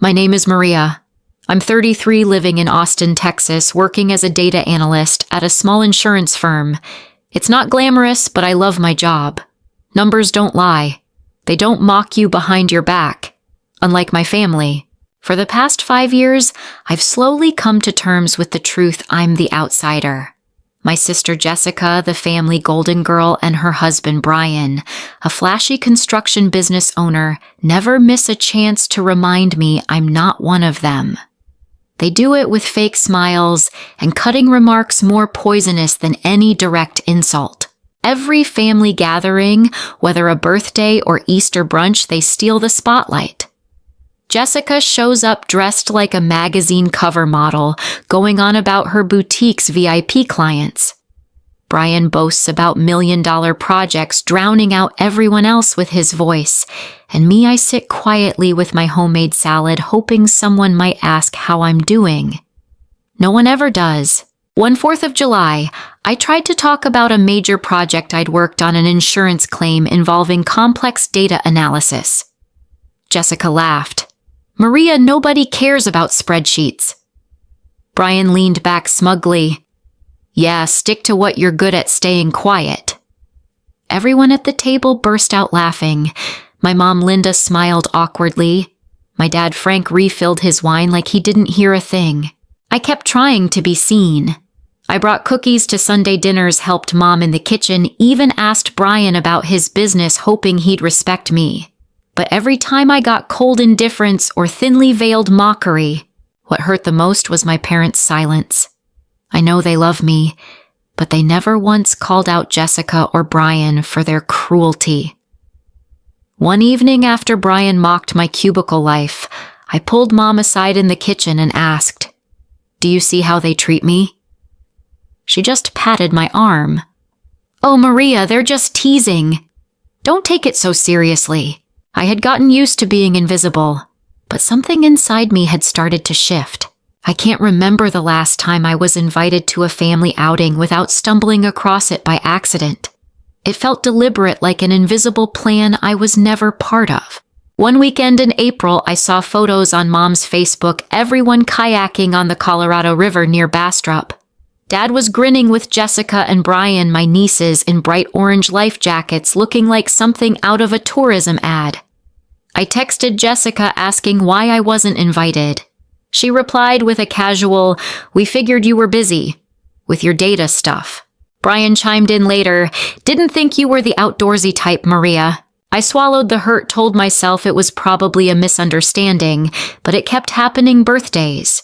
My name is Maria. I'm 33, living in Austin, Texas, working as a data analyst at a small insurance firm. It's not glamorous, but I love my job. Numbers don't lie. They don't mock you behind your back. Unlike my family. For the past 5 years, I've slowly come to terms with the truth I'm the outsider. My sister Jessica, the family golden girl, and her husband Brian, a flashy construction business owner, never miss a chance to remind me I'm not one of them. They do it with fake smiles and cutting remarks more poisonous than any direct insult. Every family gathering, whether a birthday or Easter brunch, they steal the spotlight. Jessica shows up dressed like a magazine cover model, going on about her boutique's VIP clients. Brian boasts about million-dollar projects, drowning out everyone else with his voice. And me, I sit quietly with my homemade salad, hoping someone might ask how I'm doing. No one ever does. One 4th of July, I tried to talk about a major project I'd worked on, an insurance claim involving complex data analysis. Jessica laughed. Maria, nobody cares about spreadsheets. Brian leaned back smugly. Yeah, stick to what you're good at, staying quiet. Everyone at the table burst out laughing. My mom Linda smiled awkwardly. My dad Frank refilled his wine like he didn't hear a thing. I kept trying to be seen. I brought cookies to Sunday dinners, helped Mom in the kitchen, even asked Brian about his business, hoping he'd respect me. But every time I got cold indifference or thinly veiled mockery, what hurt the most was my parents' silence. I know they love me, but they never once called out Jessica or Brian for their cruelty. One evening after Brian mocked my cubicle life, I pulled Mom aside in the kitchen and asked, "Do you see how they treat me?" She just patted my arm. "Oh, Maria, they're just teasing. Don't take it so seriously." I had gotten used to being invisible, but something inside me had started to shift. I can't remember the last time I was invited to a family outing without stumbling across it by accident. It felt deliberate, like an invisible plan I was never part of. One weekend in April, I saw photos on Mom's Facebook, everyone kayaking on the Colorado River near Bastrop. Dad was grinning with Jessica and Brian, my nieces, in bright orange life jackets, looking like something out of a tourism ad. I texted Jessica asking why I wasn't invited. She replied with a casual, "We figured you were busy with your data stuff." Brian chimed in later, "Didn't think you were the outdoorsy type, Maria." I swallowed the hurt, told myself it was probably a misunderstanding, but it kept happening. Birthdays.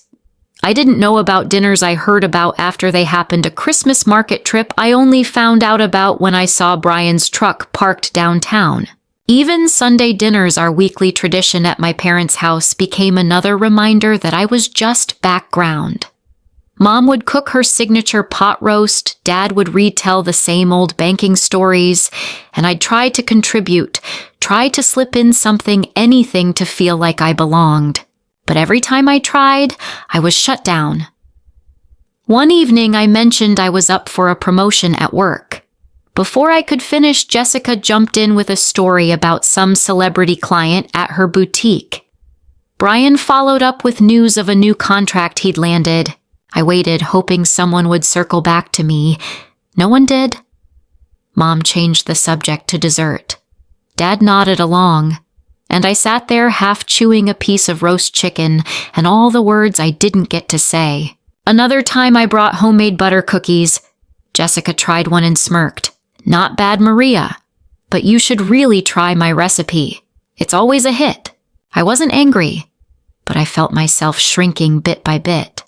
I didn't know about dinners I heard about after they happened. A Christmas market trip I only found out about when I saw Brian's truck parked downtown. Even Sunday dinners, our weekly tradition at my parents' house, became another reminder that I was just background. Mom would cook her signature pot roast, Dad would retell the same old banking stories, and I'd try to contribute, try to slip in something, anything to feel like I belonged. But every time I tried, I was shut down. One evening, I mentioned I was up for a promotion at work. Before I could finish, Jessica jumped in with a story about some celebrity client at her boutique. Brian followed up with news of a new contract he'd landed. I waited, hoping someone would circle back to me. No one did. Mom changed the subject to dessert. Dad nodded along, and I sat there half chewing a piece of roast chicken and all the words I didn't get to say. Another time I brought homemade butter cookies. Jessica tried one and smirked. "Not bad, Maria, but you should really try my recipe. It's always a hit." I wasn't angry, but I felt myself shrinking bit by bit.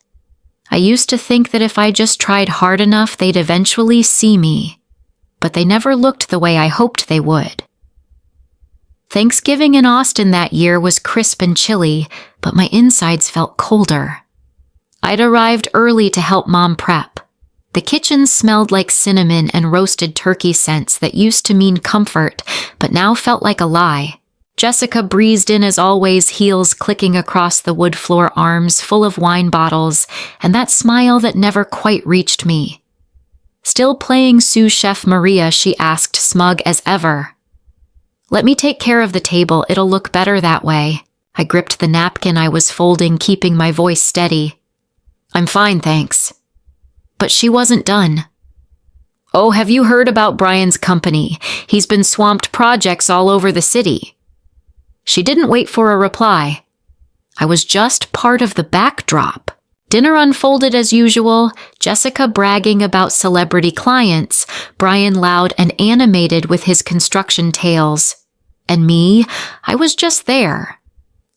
I used to think that if I just tried hard enough, they'd eventually see me, but they never looked the way I hoped they would. Thanksgiving in Austin that year was crisp and chilly, but my insides felt colder. I'd arrived early to help Mom prep. The kitchen smelled like cinnamon and roasted turkey scents that used to mean comfort, but now felt like a lie. Jessica breezed in as always, heels clicking across the wood floor, arms full of wine bottles, and that smile that never quite reached me. Still playing sous chef Maria, she asked, smug as ever. "Let me take care of the table, it'll look better that way." I gripped the napkin I was folding, keeping my voice steady. "I'm fine, thanks." But she wasn't done. "Oh, have you heard about Brian's company? He's been swamped projects all over the city." She didn't wait for a reply. I was just part of the backdrop. Dinner unfolded as usual, Jessica bragging about celebrity clients, Brian loud and animated with his construction tales. And me, I was just there.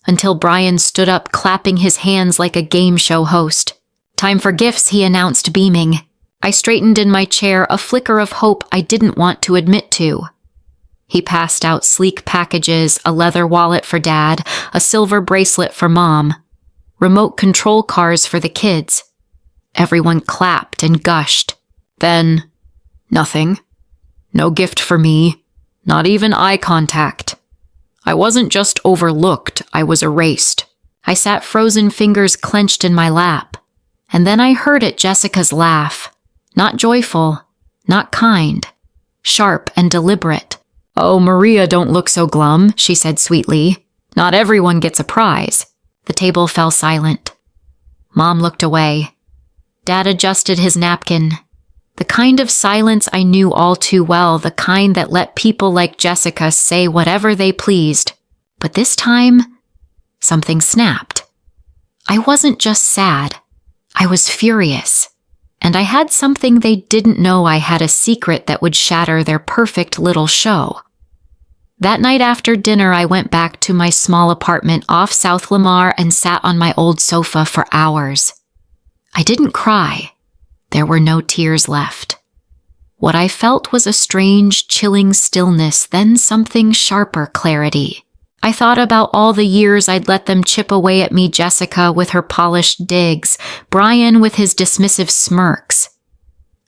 Until Brian stood up clapping his hands like a game show host. "Time for gifts," he announced, beaming. I straightened in my chair, a flicker of hope I didn't want to admit to. He passed out sleek packages, a leather wallet for Dad, a silver bracelet for Mom, remote control cars for the kids. Everyone clapped and gushed. Then, nothing. No gift for me, not even eye contact. I wasn't just overlooked, I was erased. I sat frozen, fingers clenched in my lap. And then I heard it, Jessica's laugh. Not joyful, not kind, sharp and deliberate. "Oh, Maria, don't look so glum," she said sweetly. "Not everyone gets a prize." The table fell silent. Mom looked away. Dad adjusted his napkin. The kind of silence I knew all too well, the kind that let people like Jessica say whatever they pleased. But this time, something snapped. I wasn't just sad. I was furious. And I had something they didn't know. I had a secret that would shatter their perfect little show. That night after dinner, I went back to my small apartment off South Lamar and sat on my old sofa for hours. I didn't cry. There were no tears left. What I felt was a strange, chilling stillness, then something sharper clarity. I thought about all the years I'd let them chip away at me, Jessica with her polished digs, Brian with his dismissive smirks.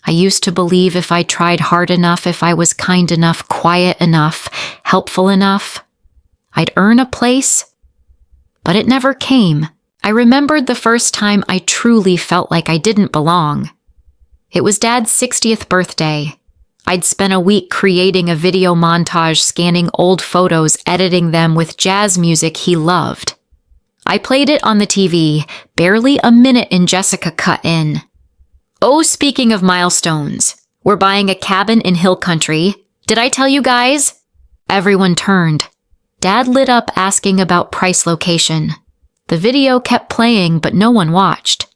I used to believe if I tried hard enough, if I was kind enough, quiet enough, helpful enough, I'd earn a place. But it never came. I remembered the first time I truly felt like I didn't belong. It was Dad's 60th birthday. I'd spent a week creating a video montage, scanning old photos, editing them with jazz music he loved. I played it on the TV, barely a minute in Jessica cut in. "Oh, speaking of milestones, we're buying a cabin in Hill Country. Did I tell you guys?" Everyone turned. Dad lit up asking about price, location. The video kept playing, but no one watched.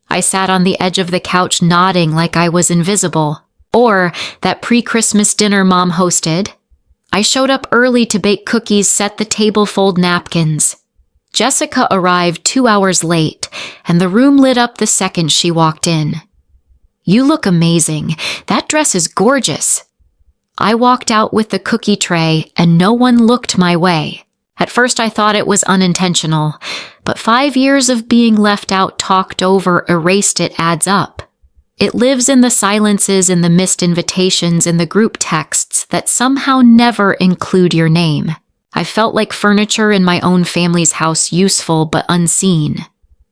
I sat on the edge of the couch nodding like I was invisible. Or that pre-Christmas dinner Mom hosted. I showed up early to bake cookies, set the table, fold napkins. Jessica arrived 2 hours late, and the room lit up the second she walked in. "You look amazing. That dress is gorgeous." I walked out with the cookie tray, and no one looked my way. At first I thought it was unintentional, but 5 years of being left out, talked over, erased, it adds up. It lives in the silences, in the missed invitations, in the group texts that somehow never include your name. I felt like furniture in my own family's house, useful but unseen.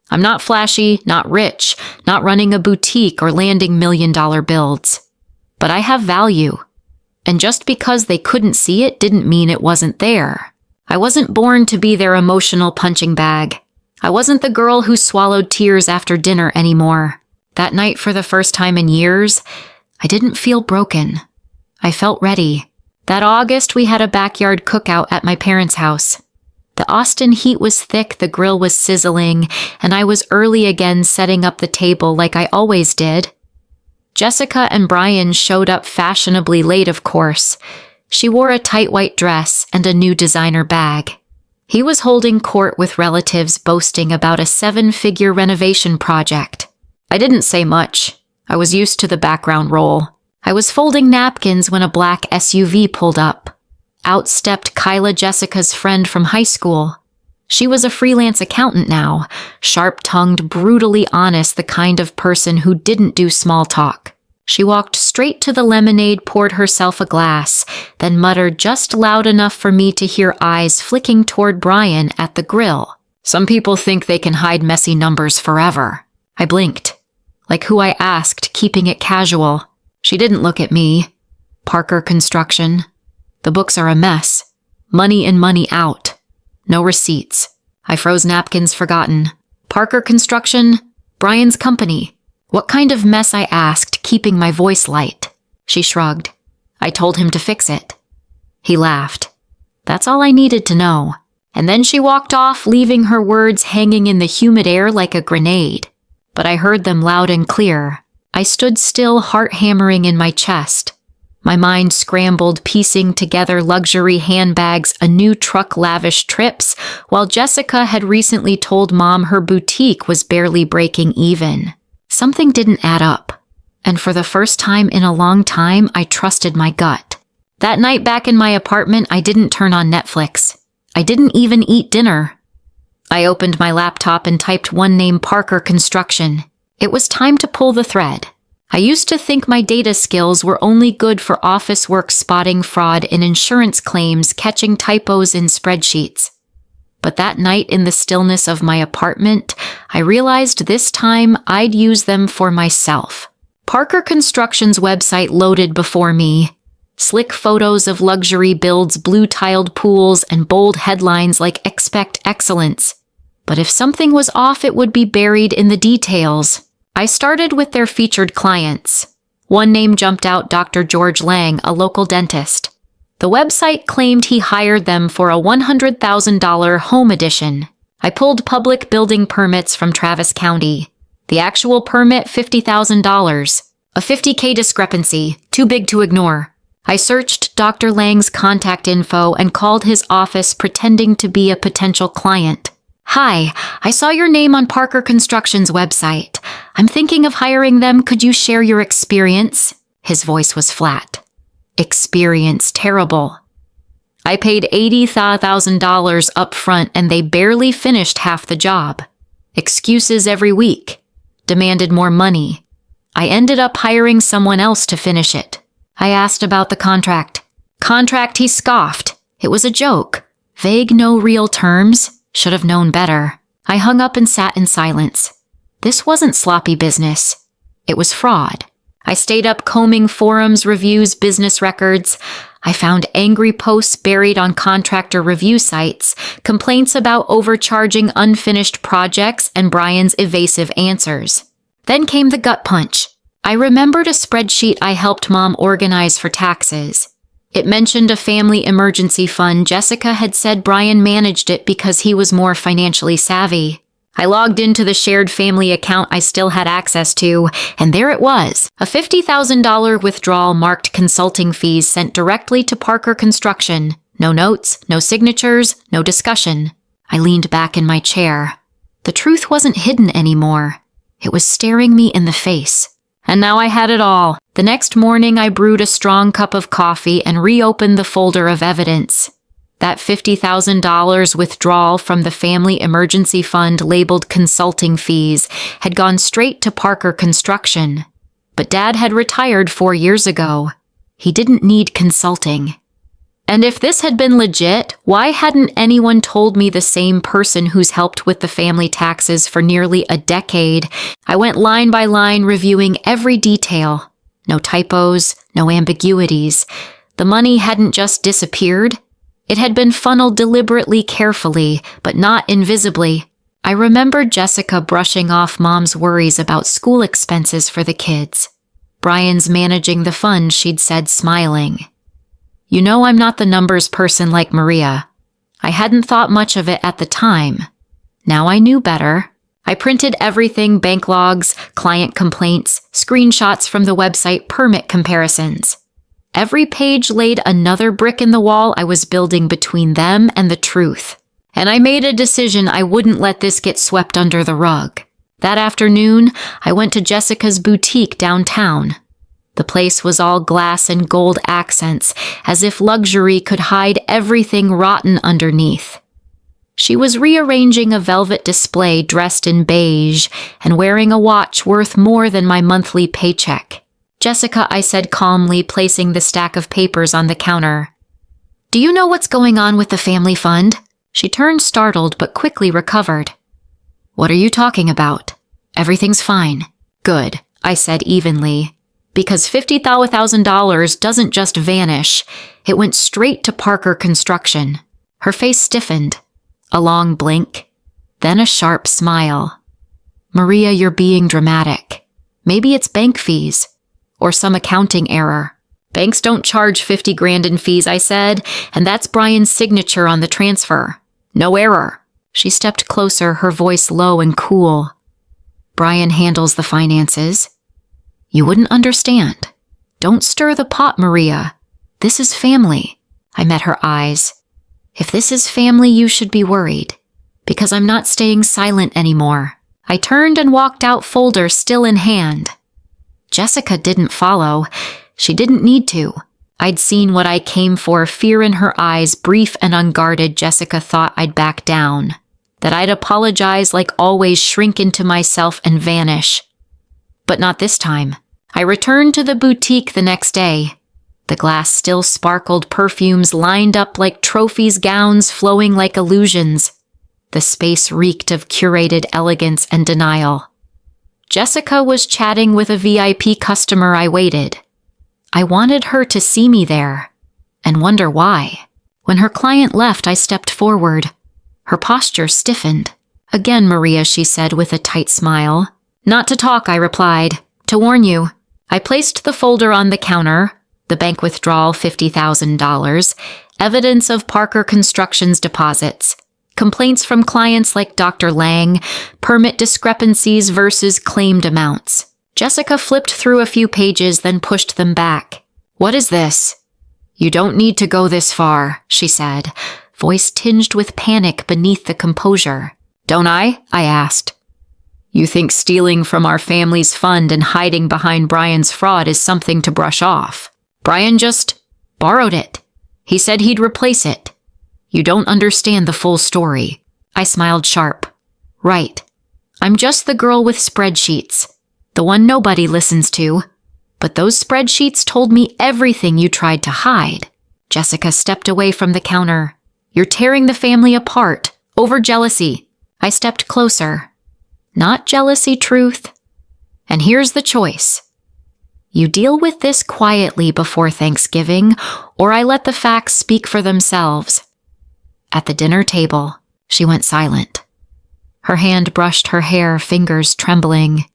I'm not flashy, not rich, not running a boutique or landing million-dollar builds. But I have value. And just because they couldn't see it didn't mean it wasn't there. I wasn't born to be their emotional punching bag. I wasn't the girl who swallowed tears after dinner anymore. That night, for the first time in years, I didn't feel broken. I felt ready. That August, we had a backyard cookout at my parents' house. The Austin heat was thick, the grill was sizzling, and I was early again, setting up the table like I always did. Jessica and Brian showed up fashionably late, of course. She wore a tight white dress and a new designer bag. He was holding court with relatives, boasting about a 7-figure renovation project. I didn't say much. I was used to the background role. I was folding napkins when a black SUV pulled up. Out stepped Kyla, Jessica's friend from high school. She was a freelance accountant now, sharp-tongued, brutally honest, the kind of person who didn't do small talk. She walked straight to the lemonade, poured herself a glass, then muttered just loud enough for me to hear, eyes flicking toward Brian at the grill. "Some people think they can hide messy numbers forever." I blinked. Like who I asked, keeping it casual. She didn't look at me. "Parker Construction. The books are a mess. Money in, money out. No receipts. I froze napkins forgotten. Parker Construction? Brian's company. What kind of mess, I asked, keeping my voice light. She shrugged. I told him to fix it. He laughed. That's all I needed to know. And then she walked off, leaving her words hanging in the humid air like a grenade. But I heard them loud and clear. I stood still, heart hammering in my chest. My mind scrambled, piecing together luxury handbags, a new truck, lavish trips, while Jessica had recently told Mom her boutique was barely breaking even. Something didn't add up. And for the first time in a long time, I trusted my gut. That night back in my apartment, I didn't turn on Netflix. I didn't even eat dinner. I opened my laptop and typed one name, Parker Construction. It was time to pull the thread. I used to think my data skills were only good for office work, spotting fraud in insurance claims, catching typos in spreadsheets. But that night in the stillness of my apartment, I realized this time I'd use them for myself. Parker Construction's website loaded before me. Slick photos of luxury builds, blue-tiled pools, and bold headlines like "Expect Excellence." But if something was off, it would be buried in the details. I started with their featured clients. One name jumped out, Dr. George Lang, a local dentist. The website claimed he hired them for a $100,000 home addition. I pulled public building permits from Travis County. The actual permit, $50,000. A $50K discrepancy, too big to ignore. I searched Dr. Lang's contact info and called his office, pretending to be a potential client. Hi, I saw your name on Parker Construction's website. I'm thinking of hiring them. Could you share your experience? His voice was flat. Experience, terrible. I paid $80,000 up front and they barely finished half the job. Excuses every week. Demanded more money. I ended up hiring someone else to finish it. I asked about the contract. Contract, he scoffed. It was a joke. Vague, no real terms. Should have known better. I hung up and sat in silence. This wasn't sloppy business. It was fraud. I stayed up combing forums, reviews, business records. I found angry posts buried on contractor review sites, complaints about overcharging, unfinished projects, and Brian's evasive answers. Then came the gut punch. I remembered a spreadsheet I helped Mom organize for taxes. It mentioned a family emergency fund. Jessica had said Brian managed it because he was more financially savvy. I logged into the shared family account I still had access to, and there it was, a $50,000 withdrawal marked consulting fees sent directly to Parker Construction. No notes, no signatures, no discussion. I leaned back in my chair. The truth wasn't hidden anymore. It was staring me in the face. And now I had it all. The next morning, I brewed a strong cup of coffee and reopened the folder of evidence. That $50,000 withdrawal from the family emergency fund labeled consulting fees had gone straight to Parker Construction. But Dad had retired 4 years ago. He didn't need consulting. And if this had been legit, why hadn't anyone told me? The same person who's helped with the family taxes for nearly a decade. I went line by line, reviewing every detail. No typos, no ambiguities. The money hadn't just disappeared. It had been funneled deliberately, carefully, but not invisibly. I remembered Jessica brushing off Mom's worries about school expenses for the kids. Brian's managing the fund, she'd said, smiling. You know, I'm not the numbers person like Maria. I hadn't thought much of it at the time. Now I knew better. I printed everything: bank logs, client complaints, screenshots from the website, permit comparisons. Every page laid another brick in the wall I was building between them and the truth. And I made a decision: I wouldn't let this get swept under the rug. That afternoon, I went to Jessica's boutique downtown. The place was all glass and gold accents, as if luxury could hide everything rotten underneath. She was rearranging a velvet display, dressed in beige and wearing a watch worth more than my monthly paycheck. Jessica, I said calmly, placing the stack of papers on the counter. Do you know what's going on with the family fund? She turned startled but quickly recovered. What are you talking about? Everything's fine. Good, I said evenly. Because $50,000 doesn't just vanish. It went straight to Parker Construction. Her face stiffened. A long blink. then a sharp smile. "Maria, you're being dramatic. Maybe it's bank fees, or some accounting error." "Banks don't charge 50 grand in fees," I said, "and that's Brian's signature on the transfer. No error." She stepped closer, her voice low and cool. "Brian handles the finances. You wouldn't understand. Don't stir the pot, Maria. This is family." I met her eyes. "If this is family, you should be worried, because I'm not staying silent anymore." I turned and walked out, folder still in hand. Jessica didn't follow. She didn't need to. I'd seen what I came for, fear in her eyes, brief and unguarded. Jessica thought I'd back down, that I'd apologize like always, shrink into myself and vanish. But not this time. I returned to the boutique the next day. The glass still sparkled, perfumes lined up like trophies, gowns flowing like illusions. The space reeked of curated elegance and denial. Jessica was chatting with a VIP customer. I waited. I wanted her to see me there, and wonder why. When her client left, I stepped forward. Her posture stiffened. "Again, Maria," she said with a tight smile. "Not to talk," I replied. "To warn you." I placed the folder on the counter. The bank withdrawal, $50,000. Evidence of Parker Construction's deposits. Complaints from clients like Dr. Lang. Permit discrepancies versus claimed amounts. Jessica flipped through a few pages, then pushed them back. "What is this?" "You don't need to go this far," she said, voice tinged with panic beneath the composure. "Don't I?" I asked. "You think stealing from our family's fund and hiding behind Brian's fraud is something to brush off? Brian just borrowed it. He said he'd replace it. You don't understand the full story." I smiled sharp. "Right. I'm just the girl with spreadsheets, the one nobody listens to. But those spreadsheets told me everything you tried to hide." Jessica stepped away from the counter. "You're tearing the family apart over jealousy." I stepped closer. "Not jealousy, Truth. And here's the choice. You deal with this quietly before Thanksgiving, or I let the facts speak for themselves." At the dinner table, she went silent. Her hand brushed her hair, fingers trembling.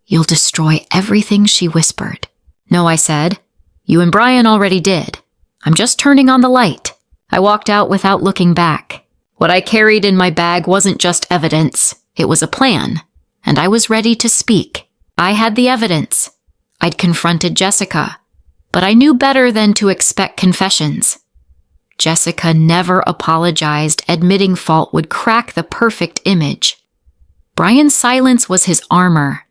"You'll destroy everything," she whispered. "No," I said. "You and Brian already did. I'm just turning on the light." I walked out without looking back. What I carried in my bag wasn't just evidence. It was a plan, and I was ready to speak. I had the evidence. I'd confronted Jessica, but I knew better than to expect confessions. Jessica never apologized. Admitting fault would crack the perfect image. Brian's silence was his armor.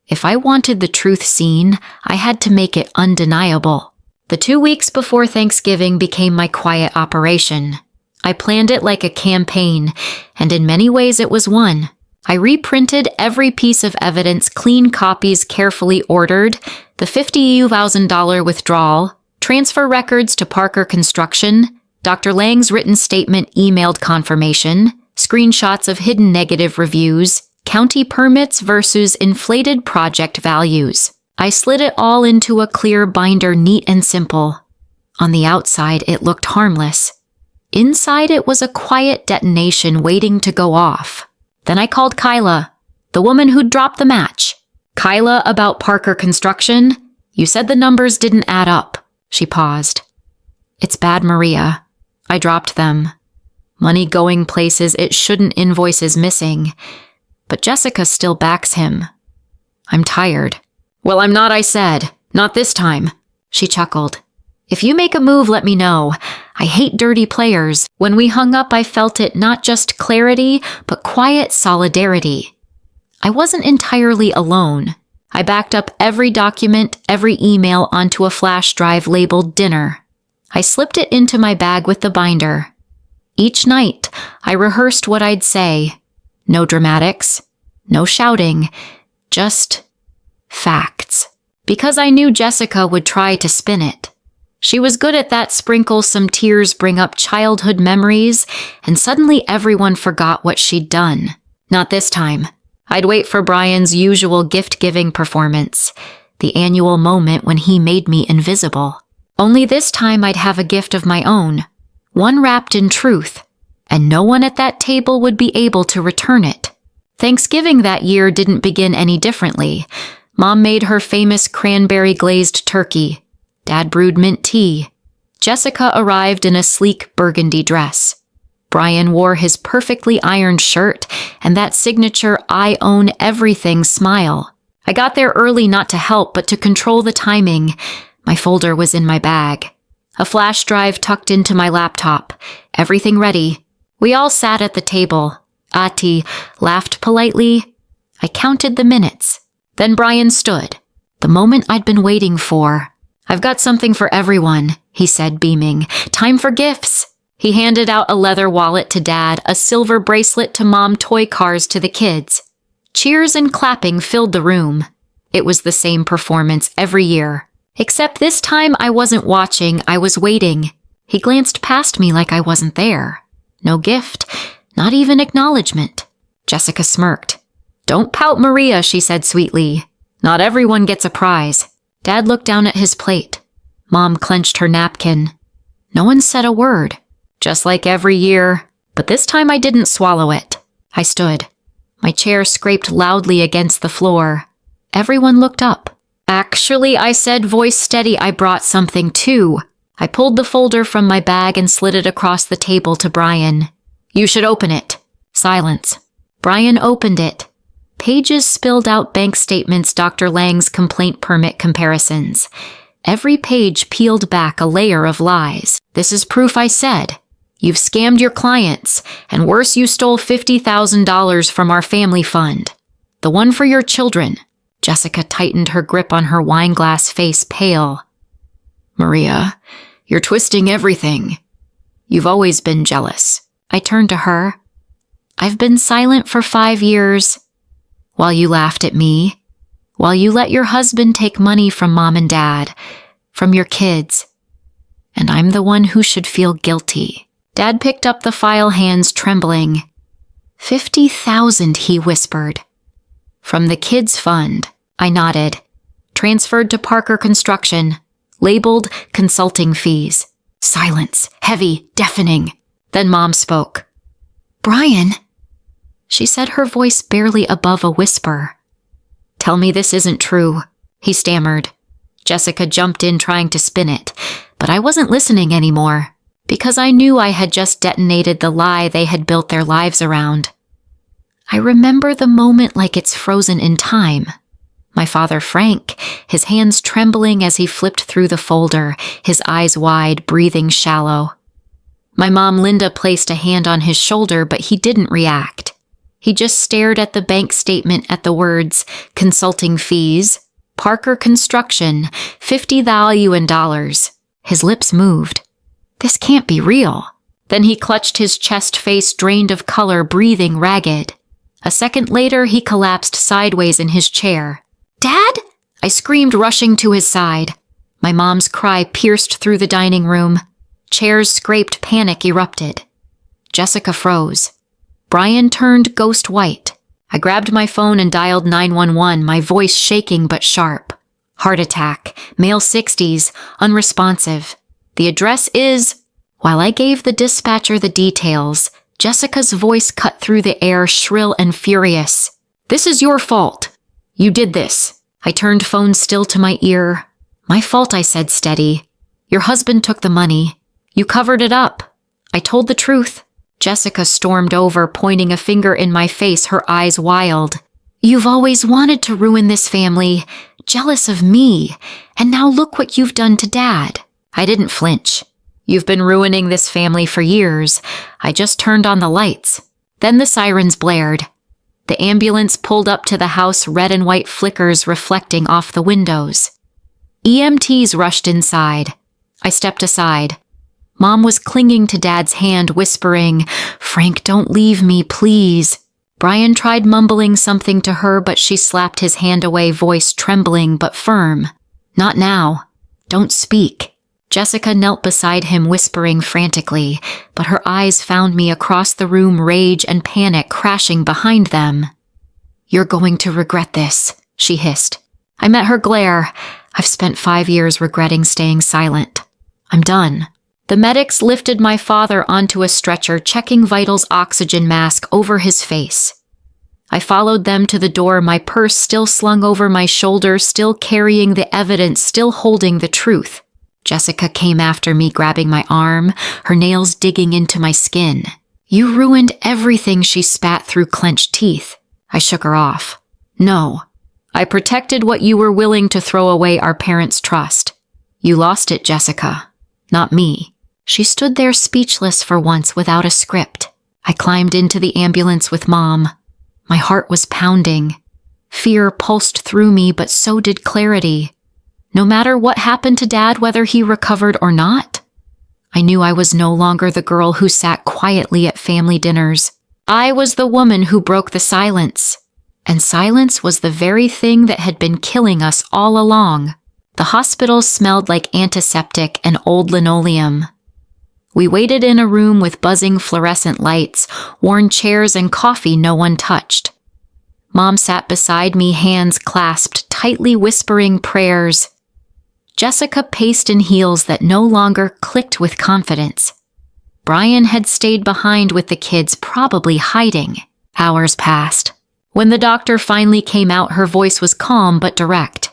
If I wanted the truth seen, I had to make it undeniable. The 2 weeks before Thanksgiving became my quiet operation. I planned it like a campaign, and in many ways it was one. I reprinted every piece of evidence, clean copies carefully ordered, the $50,000 withdrawal, transfer records to Parker Construction, Dr. Lang's written statement, emailed confirmation, screenshots of hidden negative reviews, county permits versus inflated project values. I slid it all into a clear binder, neat and simple. On the outside, it looked harmless. Inside, it was a quiet detonation waiting to go off. Then I called Kyla, the woman who'd dropped the match. "Kyla, about Parker Construction? You said the numbers didn't add up." She paused. "It's bad, Maria. I dropped them. Money going places it shouldn't, invoices missing. But Jessica still backs him. I'm tired." "Well, I'm not," I said. "Not this time." She chuckled. "If you make a move, let me know. I hate dirty players." When we hung up, I felt it, not just clarity, but quiet solidarity. I wasn't entirely alone. I backed up every document, every email onto a flash drive labeled dinner. I slipped it into my bag with the binder. Each night, I rehearsed what I'd say. No dramatics, no shouting, just facts. Because I knew Jessica would try to spin it. She was good at that. Sprinkle some tears, bring up childhood memories, and suddenly everyone forgot what she'd done. Not this time. I'd wait for Brian's usual gift-giving performance, the annual moment when he made me invisible. Only this time I'd have a gift of my own, one wrapped in truth, and no one at that table would be able to return it. Thanksgiving that year didn't begin any differently. Mom made her famous cranberry glazed turkey. Dad brewed mint tea. Jessica arrived in a sleek burgundy dress. Brian wore his perfectly ironed shirt and that signature "I own everything" smile. I got there early not to help, but to control the timing. My folder was in my bag. A flash drive tucked into my laptop. Everything ready. We all sat at the table. Ati laughed politely. I counted the minutes. Then Brian stood. The moment I'd been waiting for. "I've got something for everyone," he said, beaming. "Time for gifts." He handed out a leather wallet to Dad, a silver bracelet to Mom, toy cars to the kids. Cheers and clapping filled the room. It was the same performance every year. Except this time I wasn't watching, I was waiting. He glanced past me like I wasn't there. No gift, not even acknowledgement. Jessica smirked. "Don't pout, Maria," she said sweetly. "Not everyone gets a prize." Dad looked down at his plate. Mom clenched her napkin. No one said a word. Just like every year, but this time I didn't swallow it. I stood. My chair scraped loudly against the floor. Everyone looked up. "Actually," I said, voice steady, "I brought something too." I pulled the folder from my bag and slid it across the table to Brian. "You should open it." Silence. Brian opened it. Pages spilled out bank statements, Dr. Lang's complaint permit comparisons. Every page peeled back a layer of lies. "This is proof," I said. "You've scammed your clients, and worse, you stole $50,000 from our family fund. The one for your children." Jessica tightened her grip on her wine glass, face pale. "Maria, you're twisting everything. You've always been jealous." I turned to her. "I've been silent for 5 years. While you laughed at me. While you let your husband take money from Mom and Dad. From your kids. And I'm the one who should feel guilty." Dad picked up the file, hands trembling. 50,000, he whispered. "From the kids' fund." I nodded. "Transferred to Parker Construction. Labeled consulting fees." Silence. Heavy. Deafening. Then Mom spoke. "Brian," she said, her voice barely above a whisper. "Tell me this isn't true," he stammered. Jessica jumped in, trying to spin it, but I wasn't listening anymore, because I knew I had just detonated the lie they had built their lives around. I remember the moment like it's frozen in time. My father Frank, his hands trembling as he flipped through the folder, his eyes wide, breathing shallow. My mom Linda placed a hand on his shoulder, but he didn't react. He just stared at the bank statement, at the words, consulting fees, Parker Construction, 50 value in dollars. His lips moved. This can't be real. Then he clutched his chest, face drained of color, breathing ragged. A second later, he collapsed sideways in his chair. "Dad?" I screamed, rushing to his side. My mom's cry pierced through the dining room. Chairs scraped, panic erupted. Jessica froze. Brian turned ghost white. I grabbed my phone and dialed 911, my voice shaking but sharp. "Heart attack, male 60s, unresponsive. The address is..." While I gave the dispatcher the details, Jessica's voice cut through the air, shrill and furious. "This is your fault. You did this." I turned phone still to my ear. "My fault," I said, steady. "Your husband took the money. You covered it up. I told the truth." Jessica stormed over, pointing a finger in my face, her eyes wild. "You've always wanted to ruin this family, jealous of me, and now look what you've done to Dad." I didn't flinch. "You've been ruining this family for years. I just turned on the lights." Then the sirens blared. The ambulance pulled up to the house, red and white flickers reflecting off the windows. EMTs rushed inside. I stepped aside. Mom was clinging to Dad's hand, whispering, "Frank, don't leave me, please." Brian tried mumbling something to her, but she slapped his hand away, voice trembling but firm. "Not now. Don't speak." Jessica knelt beside him, whispering frantically, but her eyes found me across the room, rage and panic crashing behind them. "You're going to regret this," she hissed. I met her glare. "I've spent 5 years regretting staying silent. I'm done." The medics lifted my father onto a stretcher, checking Vital's oxygen mask over his face. I followed them to the door, my purse still slung over my shoulder, still carrying the evidence, still holding the truth. Jessica came after me, grabbing my arm, her nails digging into my skin. "You ruined everything," she spat through clenched teeth. I shook her off. "No. I protected what you were willing to throw away, our parents' trust. You lost it, Jessica. Not me." She stood there speechless for once, without a script. I climbed into the ambulance with Mom. My heart was pounding. Fear pulsed through me, but so did clarity. No matter what happened to Dad, whether he recovered or not, I knew I was no longer the girl who sat quietly at family dinners. I was the woman who broke the silence. And silence was the very thing that had been killing us all along. The hospital smelled like antiseptic and old linoleum. We waited in a room with buzzing fluorescent lights, worn chairs, and coffee no one touched. Mom sat beside me, hands clasped, tightly whispering prayers. Jessica paced in heels that no longer clicked with confidence. Brian had stayed behind with the kids, probably hiding. Hours passed. When the doctor finally came out, her voice was calm but direct.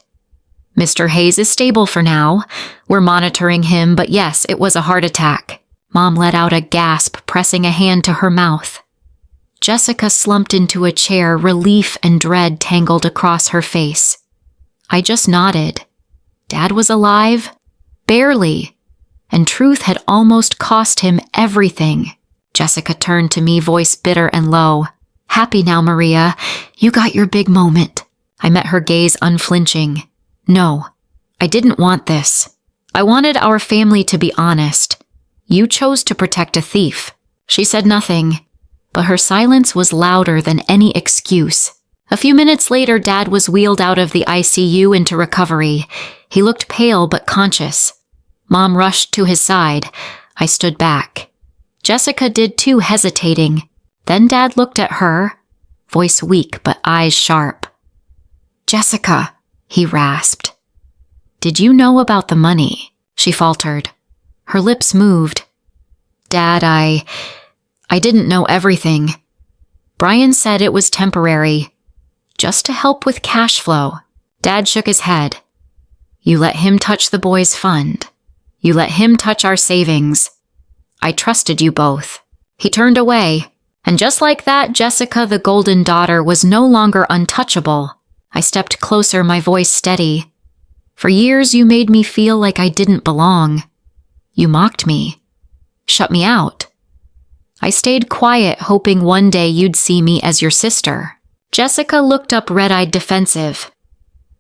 "Mr. Hayes is stable for now. We're monitoring him, but yes, it was a heart attack." Mom let out a gasp, pressing a hand to her mouth. Jessica slumped into a chair, relief and dread tangled across her face. I just nodded. Dad was alive? Barely. And truth had almost cost him everything. Jessica turned to me, voice bitter and low. "Happy now, Maria. You got your big moment." I met her gaze, unflinching. "No, I didn't want this. I wanted our family to be honest. You chose to protect a thief." She said nothing, but her silence was louder than any excuse. A few minutes later, Dad was wheeled out of the ICU into recovery. He looked pale but conscious. Mom rushed to his side. I stood back. Jessica did too, hesitating. Then Dad looked at her, voice weak but eyes sharp. "Jessica," he rasped. "Did you know about the money?" She faltered. Her lips moved. "Dad, I didn't know everything. Brian said it was temporary, just to help with cash flow." Dad shook his head. "You let him touch the boys' fund. You let him touch our savings. I trusted you both." He turned away, and just like that, Jessica, the golden daughter, was no longer untouchable. I stepped closer, my voice steady. "For years you made me feel like I didn't belong. You mocked me. Shut me out. I stayed quiet, hoping one day you'd see me as your sister." Jessica looked up, red-eyed, defensive.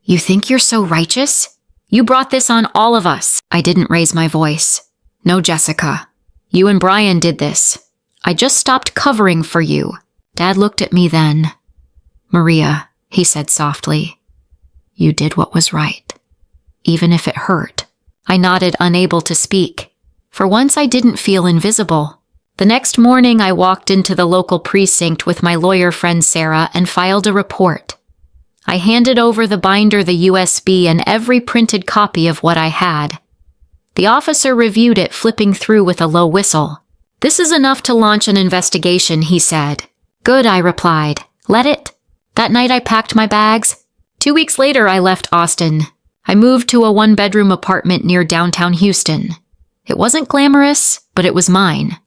"You think you're so righteous? You brought this on all of us." I didn't raise my voice. "No, Jessica. You and Brian did this. I just stopped covering for you." Dad looked at me then. "Maria," he said softly, "you did what was right, even if it hurt." I nodded, unable to speak. For once, I didn't feel invisible. The next morning, I walked into the local precinct with my lawyer friend Sarah and filed a report. I handed over the binder, the USB, and every printed copy of what I had. The officer reviewed it, flipping through with a low whistle. "This is enough to launch an investigation," he said. "Good," I replied. "Let it." That night, I packed my bags. 2 weeks later, I left Austin. I moved to a one-bedroom apartment near downtown Houston. It wasn't glamorous, but it was mine.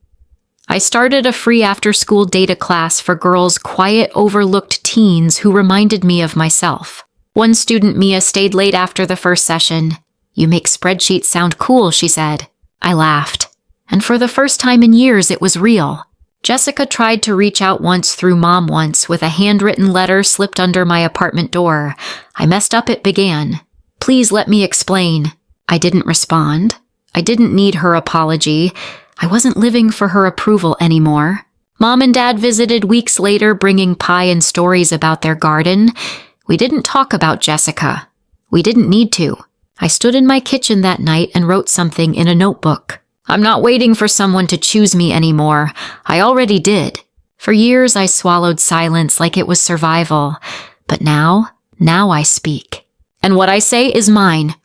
I started a free after-school data class for girls, quiet, overlooked teens who reminded me of myself. One student, Mia, stayed late after the first session. "You make spreadsheets sound cool," she said. I laughed. And for the first time in years, it was real. Jessica tried to reach out once through Mom once, with a handwritten letter slipped under my apartment door. I messed up, it began. "Please let me explain." I didn't respond. I didn't need her apology. I wasn't living for her approval anymore. Mom and Dad visited weeks later, bringing pie and stories about their garden. We didn't talk about Jessica. We didn't need to. I stood in my kitchen that night and wrote something in a notebook. "I'm not waiting for someone to choose me anymore. I already did." For years, I swallowed silence like it was survival. But now I speak. And what I say is mine,